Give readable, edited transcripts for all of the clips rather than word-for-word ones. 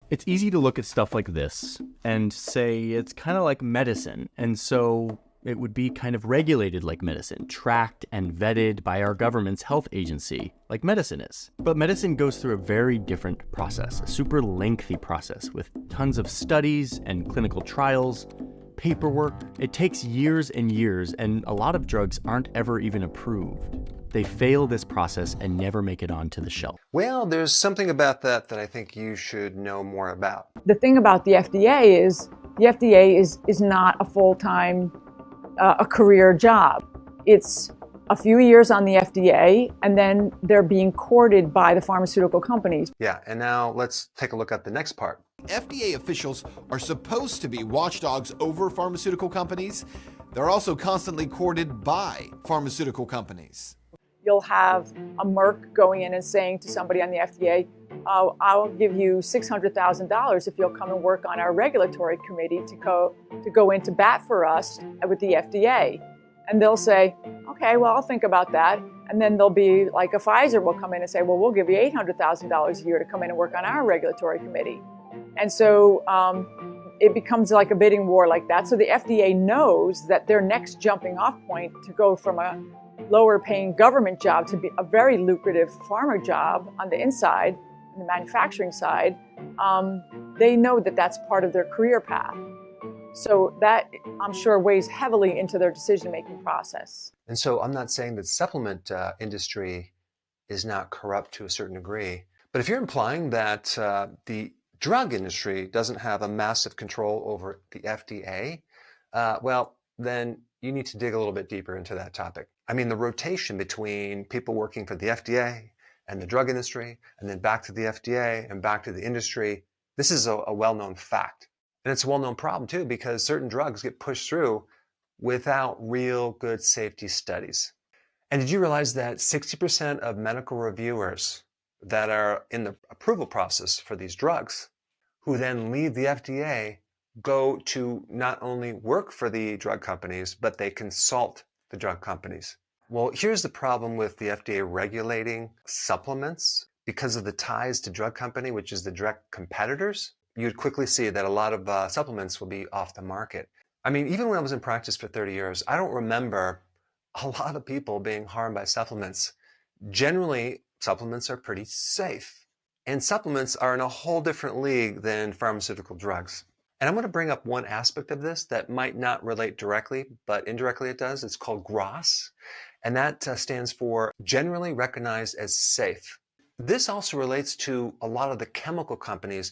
It's easy to look at stuff like this and say it's kind of like medicine, and so it would be kind of regulated like medicine, tracked and vetted by our government's health agency, like medicine is. But medicine goes through a very different process, a super lengthy process with tons of studies and clinical trials, paperwork. It takes years and years, and a lot of drugs aren't ever even approved. They fail this process and never make it onto the shelf. Well, there's something about that I think you should know more about. The thing about the FDA is the FDA is not a full-time a career job. It's a few years on the FDA, and then they're being courted by the pharmaceutical companies. Yeah, and now let's take a look at the next part. FDA officials are supposed to be watchdogs over pharmaceutical companies. They're also constantly courted by pharmaceutical companies. You'll have a Merck going in and saying to somebody on the FDA, I'll give you $600,000 if you'll come and work on our regulatory committee to go into bat for us with the FDA. And they'll say, okay, well, I'll think about that. And then there'll be like a Pfizer will come in and say, well, we'll give you $800,000 a year to come in and work on our regulatory committee. And so it becomes like a bidding war like that. So the FDA knows that their next jumping off point to go from a lower paying government job to be a very lucrative pharma job on the inside, the manufacturing side, they know that that's part of their career path. So that, I'm sure, weighs heavily into their decision-making process. And so I'm not saying that supplement industry is not corrupt to a certain degree, but if you're implying that the drug industry doesn't have a massive control over the FDA, well, then you need to dig a little bit deeper into that topic. I mean, the rotation between people working for the FDA and the drug industry, and then back to the FDA and back to the industry, this is a well-known fact. And it's a well-known problem too, because certain drugs get pushed through without real good safety studies. And did you realize that 60% of medical reviewers that are in the approval process for these drugs, who then leave the FDA, go to not only work for the drug companies, but they consult the drug companies? Well, here's the problem with the FDA regulating supplements. Because of the ties to drug company, which is the direct competitors, you'd quickly see that a lot of supplements will be off the market. I mean, even when I was in practice for 30 years, I don't remember a lot of people being harmed by supplements. Generally, supplements are pretty safe. And supplements are in a whole different league than pharmaceutical drugs. And I'm going to bring up one aspect of this that might not relate directly, but indirectly it does. It's called GRAS, and that stands for Generally Recognized as Safe. This also relates to a lot of the chemical companies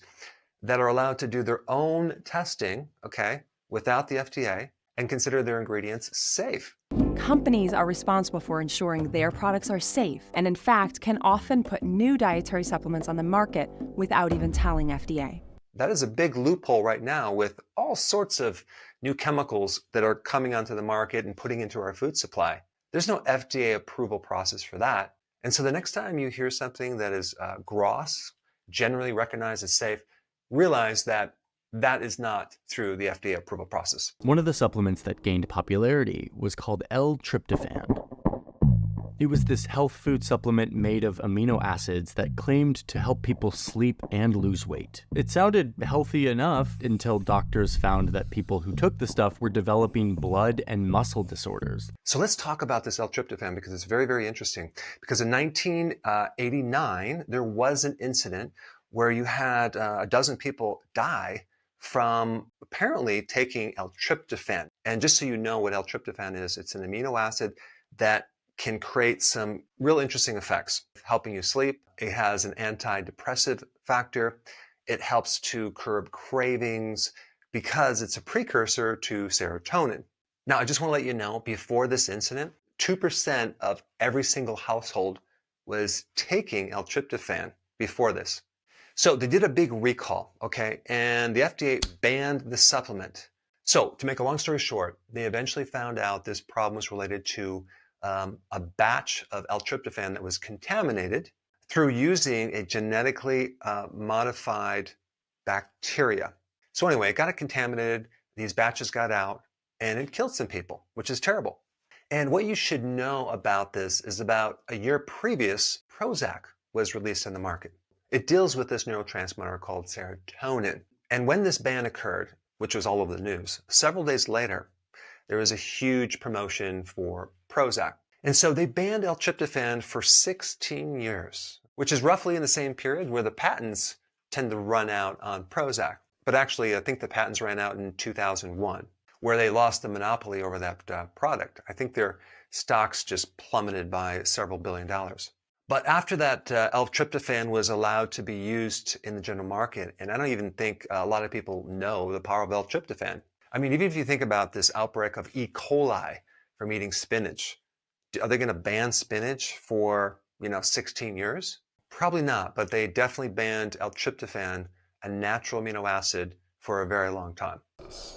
that are allowed to do their own testing, okay, without the FDA, and consider their ingredients safe. Companies are responsible for ensuring their products are safe, and in fact can often put new dietary supplements on the market without even telling FDA. That is a big loophole right now with all sorts of new chemicals that are coming onto the market and putting into our food supply. There's no FDA approval process for that. And so the next time you hear something that is GRAS, generally recognized as safe, realize that that is not through the FDA approval process. One of the supplements that gained popularity was called L-tryptophan. It was this health food supplement made of amino acids that claimed to help people sleep and lose weight. It sounded healthy enough until doctors found that people who took the stuff were developing blood and muscle disorders. So let's talk about this L-tryptophan because it's very, very interesting. Because in 1989, there was an incident where you had a dozen people die from apparently taking L-tryptophan. And just so you know what L-tryptophan is, it's an amino acid that can create some real interesting effects, helping you sleep. It has an antidepressive factor. It helps to curb cravings because it's a precursor to serotonin. Now, I just want to let you know, before this incident, 2% of every single household was taking L-tryptophan before this. So they did a big recall, okay? And the FDA banned the supplement. So to make a long story short, they eventually found out this problem was related to a batch of L-tryptophan that was contaminated through using a genetically modified bacteria. So anyway, it got contaminated, these batches got out, and it killed some people, which is terrible. And what you should know about this is about a year previous, Prozac was released on the market. It deals with this neurotransmitter called serotonin. And when this ban occurred, which was all over the news, several days later, there was a huge promotion for Prozac. And so they banned L-tryptophan for 16 years, which is roughly in the same period where the patents tend to run out on Prozac. But actually, I think the patents ran out in 2001, where they lost the monopoly over that product. I think their stocks just plummeted by several $billion. But after that, L-tryptophan was allowed to be used in the general market. And I don't even think a lot of people know the power of L-tryptophan. I mean, even if you think about this outbreak of E. coli from eating spinach, are they going to ban spinach for, 16 years? Probably not, but they definitely banned L-tryptophan, a natural amino acid, for a very long time.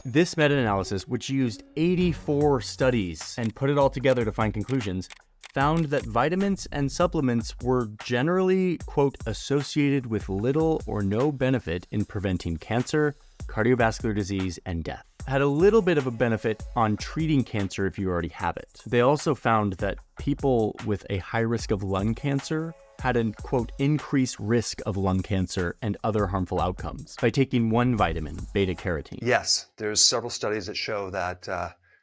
This meta-analysis, which used 84 studies and put it all together to find conclusions, found that vitamins and supplements were generally, quote, associated with little or no benefit in preventing cancer, cardiovascular disease, and death. Had a little bit of a benefit on treating cancer if you already have it. They also found that people with a high risk of lung cancer had an, quote, increased risk of lung cancer and other harmful outcomes by taking one vitamin, beta-carotene. Yes, there's several studies that show that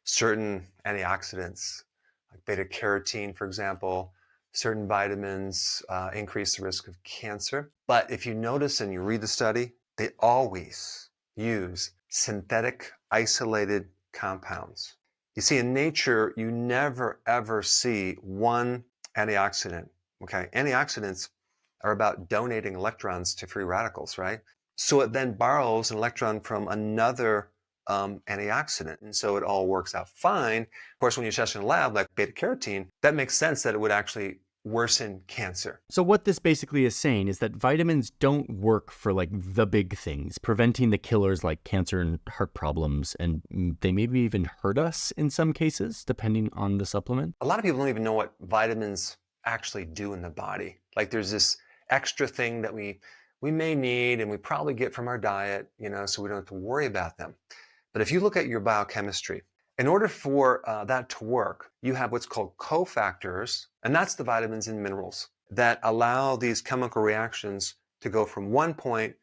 certain antioxidants, like beta-carotene, for example, certain vitamins increase the risk of cancer. But if you notice and you read the study, they always use synthetic isolated compounds. You see, in nature, you never ever see one antioxidant. Okay, antioxidants are about donating electrons to free radicals, right? So it then borrows an electron from another antioxidant, and so it all works out fine. Of course, when you test in a lab, like beta-carotene, that makes sense that it would actually worsen cancer. So what this basically is saying is that vitamins don't work for like the big things, preventing the killers like cancer and heart problems, and they maybe even hurt us in some cases, depending on the supplement. A lot of people don't even know what vitamins actually do in the body. Like there's this extra thing that we may need and we probably get from our diet, so we don't have to worry about them. But if you look at your biochemistry, in order for that to work, you have what's called cofactors, and that's the vitamins and minerals that allow these chemical reactions to go from one point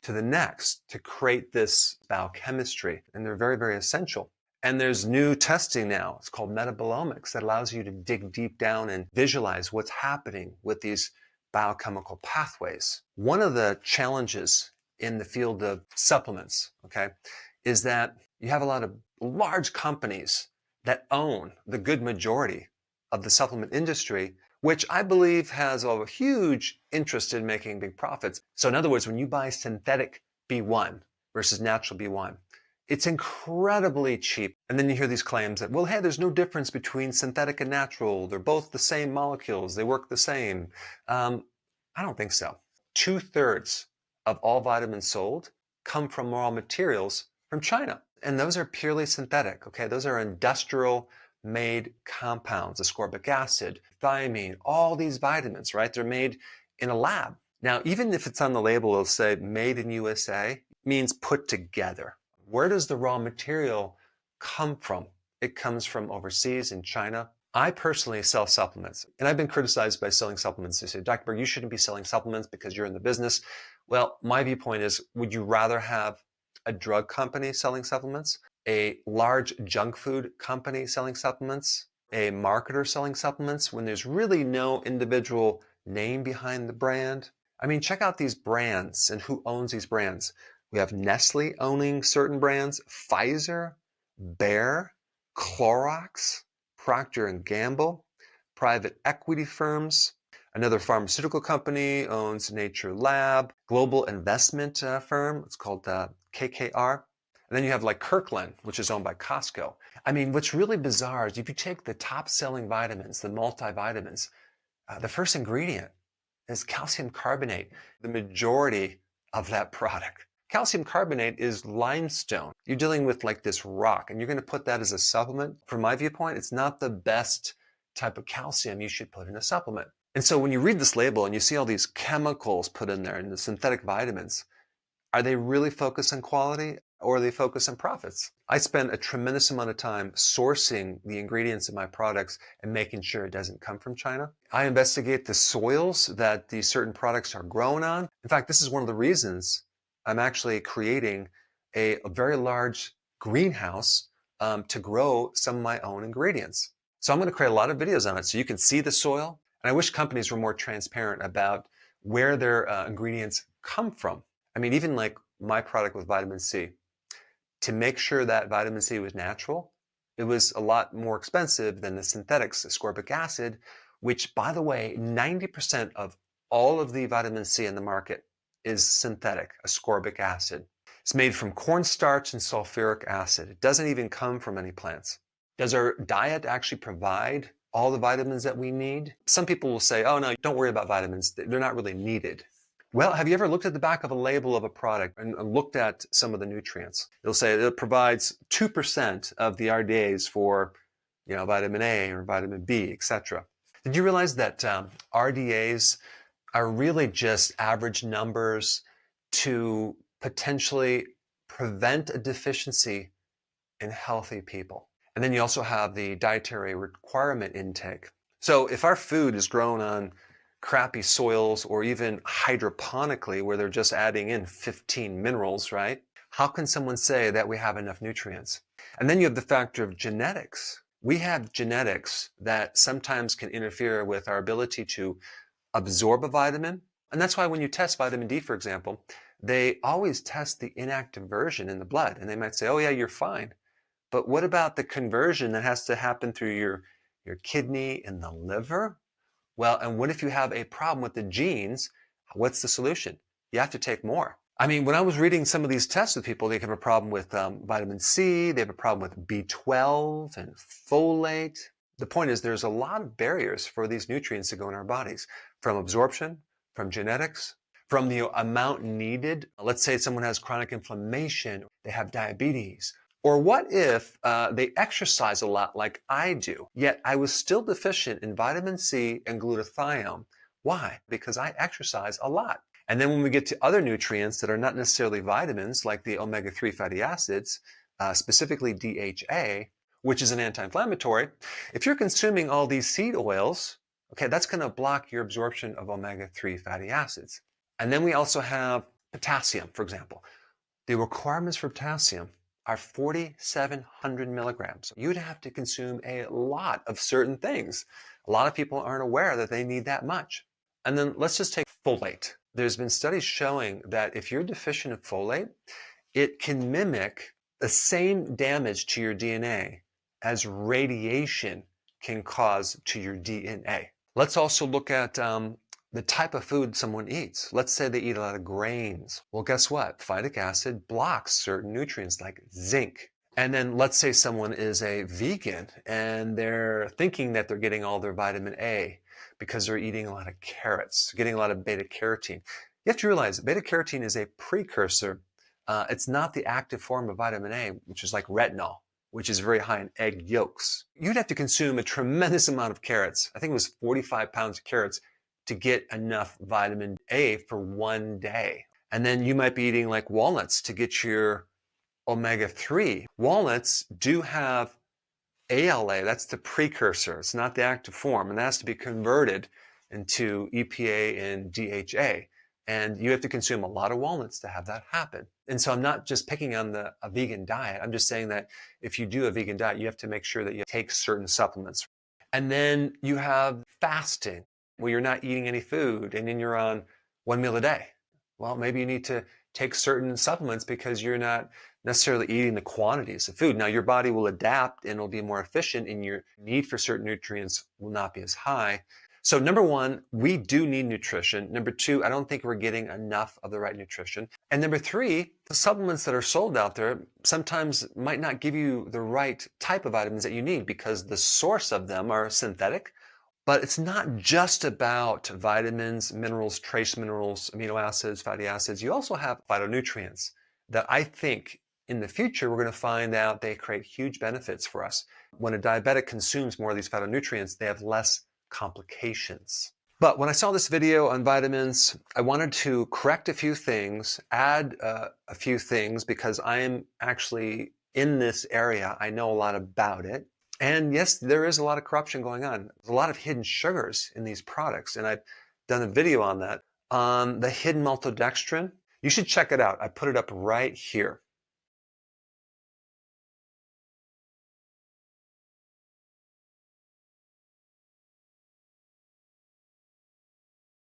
to the next to create this biochemistry. And they're very, very essential. And there's new testing now. It's called metabolomics that allows you to dig deep down and visualize what's happening with these biochemical pathways. One of the challenges in the field of supplements, okay, is that you have a lot of large companies that own the good majority of the supplement industry, which I believe has a huge interest in making big profits. So in other words, when you buy synthetic B1 versus natural B1, it's incredibly cheap. And then you hear these claims that, well, hey, there's no difference between synthetic and natural. They're both the same molecules. They work the same. I don't think so. 2/3 of all vitamins sold come from raw materials from China. And those are purely synthetic, okay? Those are industrial made compounds, ascorbic acid, thiamine, all these vitamins, right? They're made in a lab. Now, even if it's on the label, it'll say made in USA, it means put together. Where does the raw material come from? It comes from overseas in China. I personally sell supplements, and I've been criticized by selling supplements. They say, Dr. Berg, you shouldn't be selling supplements because you're in the business. Well, my viewpoint is, would you rather have a drug company selling supplements, a large junk food company selling supplements, a marketer selling supplements, when there's really no individual name behind the brand? I mean, check out these brands and who owns these brands. We have Nestle owning certain brands, Pfizer, Bayer, Clorox, Procter & Gamble, private equity firms. Another pharmaceutical company owns Nature Lab, global investment firm. It's called KKR. And then you have like Kirkland, which is owned by Costco. I mean, what's really bizarre is if you take the top selling vitamins, the multivitamins, the first ingredient is calcium carbonate, the majority of that product. Calcium carbonate is limestone. You're dealing with like this rock, and you're going to put that as a supplement. From my viewpoint, it's not the best type of calcium you should put in a supplement. And so when you read this label and you see all these chemicals put in there and the synthetic vitamins, are they really focused on quality? or they focus on profits. I spend a tremendous amount of time sourcing the ingredients in my products and making sure it doesn't come from China. I investigate the soils that these certain products are grown on. In fact, this is one of the reasons I'm actually creating a very large greenhouse to grow some of my own ingredients. So I'm going to create a lot of videos on it so you can see the soil. And I wish companies were more transparent about where their ingredients come from. I mean, even like my product with vitamin C, to make sure that vitamin C was natural, it was a lot more expensive than the synthetics, ascorbic acid, which, by the way, 90% of all of the vitamin C in the market is synthetic, ascorbic acid. It's made from cornstarch and sulfuric acid. It doesn't even come from any plants. Does our diet actually provide all the vitamins that we need? Some people will say, oh no, don't worry about vitamins. They're not really needed. Well, have you ever looked at the back of a label of a product and looked at some of the nutrients? It'll say it provides 2% of the RDAs for, vitamin A or vitamin B, etc. Did you realize that RDAs are really just average numbers to potentially prevent a deficiency in healthy people? And then you also have the dietary requirement intake. So if our food is grown on crappy soils or even hydroponically where they're just adding in 15 minerals, right? How can someone say that we have enough nutrients? And then you have the factor of genetics. We have genetics that sometimes can interfere with our ability to absorb a vitamin. And that's why when you test vitamin D, for example, they always test the inactive version in the blood. And they might say, oh yeah, you're fine. But what about the conversion that has to happen through your kidney and the liver? Well, and what if you have a problem with the genes? What's the solution? You have to take more. I mean, when I was reading some of these tests with people, they have a problem with vitamin C, they have a problem with B12 and folate. The point is there's a lot of barriers for these nutrients to go in our bodies, from absorption, from genetics, from the amount needed. Let's say someone has chronic inflammation, they have diabetes. Or what if they exercise a lot like I do, yet I was still deficient in vitamin C and glutathione? Why? Because I exercise a lot. And then when we get to other nutrients that are not necessarily vitamins, like the omega-3 fatty acids, specifically DHA, which is an anti-inflammatory, if you're consuming all these seed oils, okay, that's going to block your absorption of omega-3 fatty acids. And then we also have potassium, for example. The requirements for potassium are 4,700 milligrams. You'd have to consume a lot of certain things. A lot of people aren't aware that they need that much. And then let's just take folate. There's been studies showing that if you're deficient in folate, it can mimic the same damage to your DNA as radiation can cause to your DNA. Let's also look at the type of food someone eats. Let's say they eat a lot of grains. Well, guess what? Phytic acid blocks certain nutrients like zinc. And then let's say someone is a vegan and they're thinking that they're getting all their vitamin A because they're eating a lot of carrots, getting a lot of beta carotene. You have to realize beta carotene is a precursor. It's not the active form of vitamin A, which is like retinol, which is very high in egg yolks. You'd have to consume a tremendous amount of carrots. I think it was 45 pounds of carrots to get enough vitamin A for one day. And then you might be eating like walnuts to get your omega-3. Walnuts do have ALA, that's the precursor. It's not the active form, and that has to be converted into EPA and DHA. And you have to consume a lot of walnuts to have that happen. And so I'm not just picking on a vegan diet. I'm just saying that if you do a vegan diet, you have to make sure that you take certain supplements. And then you have fasting, where you're not eating any food and then you're on one meal a day. Well, maybe you need to take certain supplements because you're not necessarily eating the quantities of food. Now, your body will adapt and it'll be more efficient and your need for certain nutrients will not be as high. So number one, we do need nutrition. Number two, I don't think we're getting enough of the right nutrition. And number three, the supplements that are sold out there sometimes might not give you the right type of vitamins that you need because the source of them are synthetic. But it's not just about vitamins, minerals, trace minerals, amino acids, fatty acids. You also have phytonutrients that I think in the future we're going to find out they create huge benefits for us. When a diabetic consumes more of these phytonutrients, they have less complications. But when I saw this video on vitamins, I wanted to correct a few things, add a few things, because I am actually in this area. I know a lot about it. And yes, there is a lot of corruption going on. There's a lot of hidden sugars in these products, and I've done a video on that. On the hidden maltodextrin, you should check it out. I put it up right here.